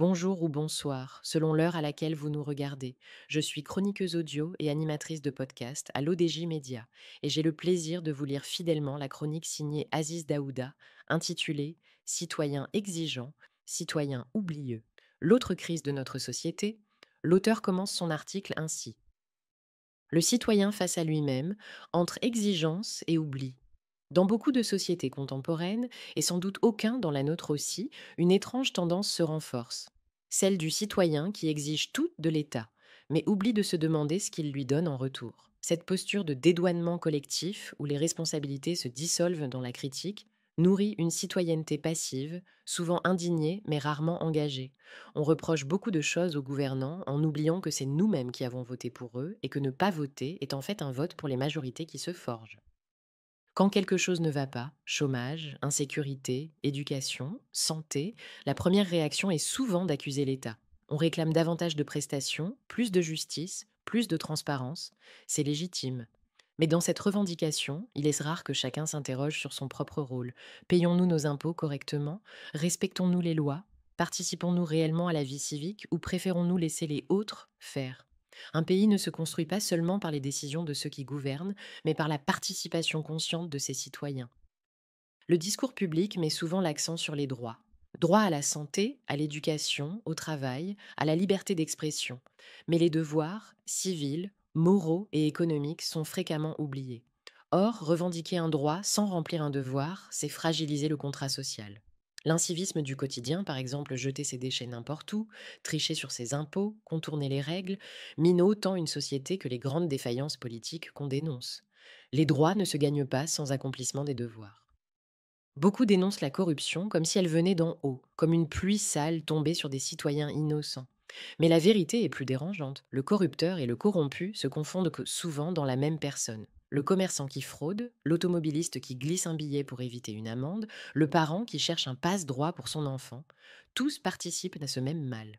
bonjour ou bonsoir, selon l'heure à laquelle vous nous regardez. Je suis chroniqueuse audio et animatrice de podcast à l'ODJ Média et j'ai le plaisir de vous lire fidèlement la chronique signée Aziz Daouda, intitulée Citoyens exigeants, citoyens oublieux. L'autre crise de notre société. L'auteur commence son article ainsi. Le citoyen face à lui-même, entre exigence et oubli. Dans beaucoup de sociétés contemporaines, et sans doute aucun dans la nôtre aussi, une étrange tendance se renforce. Celle du citoyen qui exige tout de l'État, mais oublie de se demander ce qu'il lui donne en retour. Cette posture de dédouanement collectif, où les responsabilités se dissolvent dans la critique, nourrit une citoyenneté passive, souvent indignée mais rarement engagée. On reproche beaucoup de choses aux gouvernants en oubliant que c'est nous-mêmes qui avons voté pour eux et que ne pas voter est en fait un vote pour les majorités qui se forgent. Quand quelque chose ne va pas, chômage, insécurité, éducation, santé, la première réaction est souvent d'accuser l'État. On réclame davantage de prestations, plus de justice, plus de transparence. C'est légitime. Mais dans cette revendication, il est rare que chacun s'interroge sur son propre rôle. Payons-nous nos impôts correctement? Respectons-nous les lois? Participons-nous réellement à la vie civique ou préférons-nous laisser les autres faire? Un pays ne se construit pas seulement par les décisions de ceux qui gouvernent, mais par la participation consciente de ses citoyens. Le discours public met souvent l'accent sur les droits. Droit à la santé, à l'éducation, au travail, à la liberté d'expression. Mais les devoirs, civils, moraux et économiques sont fréquemment oubliés. Or, revendiquer un droit sans remplir un devoir, c'est fragiliser le contrat social. L'incivisme du quotidien, par exemple jeter ses déchets n'importe où, tricher sur ses impôts, contourner les règles, mine autant une société que les grandes défaillances politiques qu'on dénonce. Les droits ne se gagnent pas sans accomplissement des devoirs. Beaucoup dénoncent la corruption comme si elle venait d'en haut, comme une pluie sale tombée sur des citoyens innocents. Mais la vérité est plus dérangeante. Le corrupteur et le corrompu se confondent souvent dans la même personne. Le commerçant qui fraude, l'automobiliste qui glisse un billet pour éviter une amende, le parent qui cherche un passe-droit pour son enfant, tous participent à ce même mal.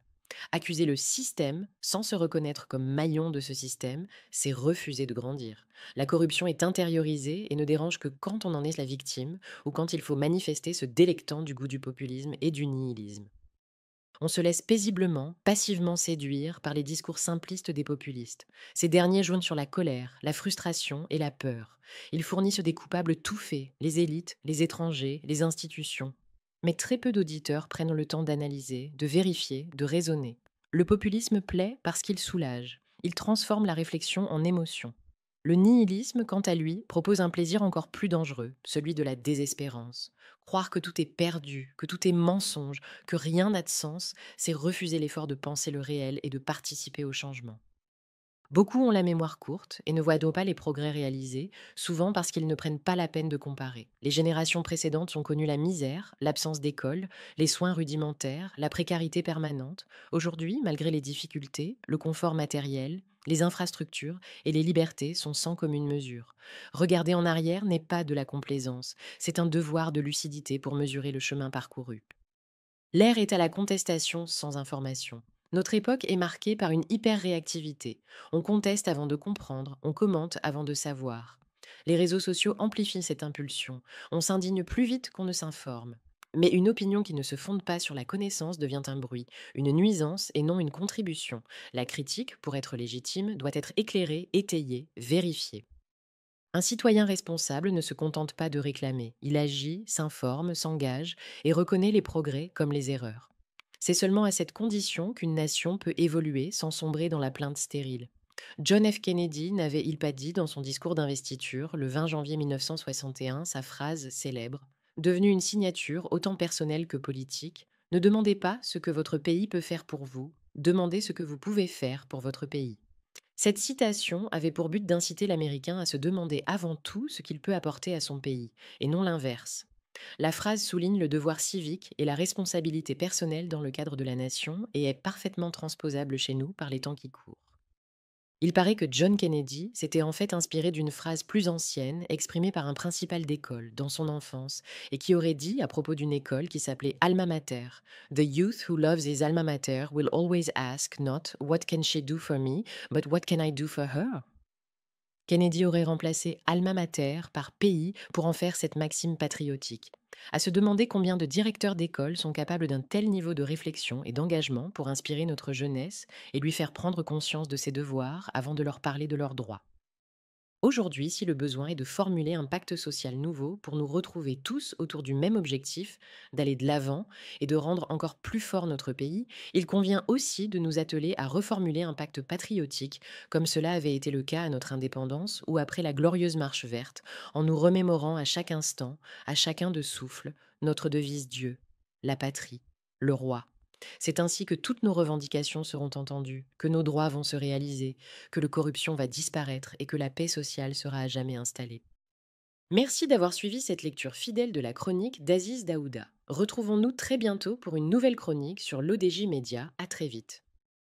Accuser le système sans se reconnaître comme maillon de ce système, c'est refuser de grandir. La corruption est intériorisée et ne dérange que quand on en est la victime ou quand il faut manifester se délectant du goût du populisme et du nihilisme. On se laisse paisiblement, passivement séduire par les discours simplistes des populistes. Ces derniers jouent sur la colère, la frustration et la peur. Ils fournissent des coupables tout faits, les élites, les étrangers, les institutions. Mais très peu d'auditeurs prennent le temps d'analyser, de vérifier, de raisonner. Le populisme plaît parce qu'il soulage. Il transforme la réflexion en émotion. Le nihilisme, quant à lui, propose un plaisir encore plus dangereux, celui de la désespérance. Croire que tout est perdu, que tout est mensonge, que rien n'a de sens, c'est refuser l'effort de penser le réel et de participer au changement. Beaucoup ont la mémoire courte et ne voient donc pas les progrès réalisés, souvent parce qu'ils ne prennent pas la peine de comparer. Les générations précédentes ont connu la misère, l'absence d'école, les soins rudimentaires, la précarité permanente. Aujourd'hui, malgré les difficultés, le confort matériel, les infrastructures et les libertés sont sans commune mesure. Regarder en arrière n'est pas de la complaisance, c'est un devoir de lucidité pour mesurer le chemin parcouru. L'ère est à la contestation sans information. Notre époque est marquée par une hyper-réactivité. On conteste avant de comprendre, on commente avant de savoir. Les réseaux sociaux amplifient cette impulsion. On s'indigne plus vite qu'on ne s'informe. Mais une opinion qui ne se fonde pas sur la connaissance devient un bruit, une nuisance et non une contribution. La critique, pour être légitime, doit être éclairée, étayée, vérifiée. Un citoyen responsable ne se contente pas de réclamer, il agit, s'informe, s'engage et reconnaît les progrès comme les erreurs. C'est seulement à cette condition qu'une nation peut évoluer sans sombrer dans la plainte stérile. John F. Kennedy n'avait-il pas dit dans son discours d'investiture, le 20 janvier 1961, sa phrase célèbre, devenue une signature autant personnelle que politique: ne demandez pas ce que votre pays peut faire pour vous, demandez ce que vous pouvez faire pour votre pays. Cette citation avait pour but d'inciter l'Américain à se demander avant tout ce qu'il peut apporter à son pays, et non l'inverse. La phrase souligne le devoir civique et la responsabilité personnelle dans le cadre de la nation et est parfaitement transposable chez nous par les temps qui courent. Il paraît que John Kennedy s'était en fait inspiré d'une phrase plus ancienne exprimée par un principal d'école dans son enfance et qui aurait dit à propos d'une école qui s'appelait Alma Mater: The youth who loves his alma mater will always ask not what can she do for me, but what can I do for her? Kennedy aurait remplacé Alma Mater par pays pour en faire cette maxime patriotique. À se demander combien de directeurs d'école sont capables d'un tel niveau de réflexion et d'engagement pour inspirer notre jeunesse et lui faire prendre conscience de ses devoirs avant de leur parler de leurs droits. Aujourd'hui, si le besoin est de formuler un pacte social nouveau pour nous retrouver tous autour du même objectif, d'aller de l'avant et de rendre encore plus fort notre pays, il convient aussi de nous atteler à reformuler un pacte patriotique, comme cela avait été le cas à notre indépendance ou après la glorieuse marche verte, en nous remémorant à chaque instant, à chacun de souffle, notre devise Dieu, la patrie, le roi. C'est ainsi que toutes nos revendications seront entendues, que nos droits vont se réaliser, que la corruption va disparaître et que la paix sociale sera à jamais installée. Merci d'avoir suivi cette lecture fidèle de la chronique d'Aziz Daouda. Retrouvons-nous très bientôt pour une nouvelle chronique sur l'ODJ Média. À très vite.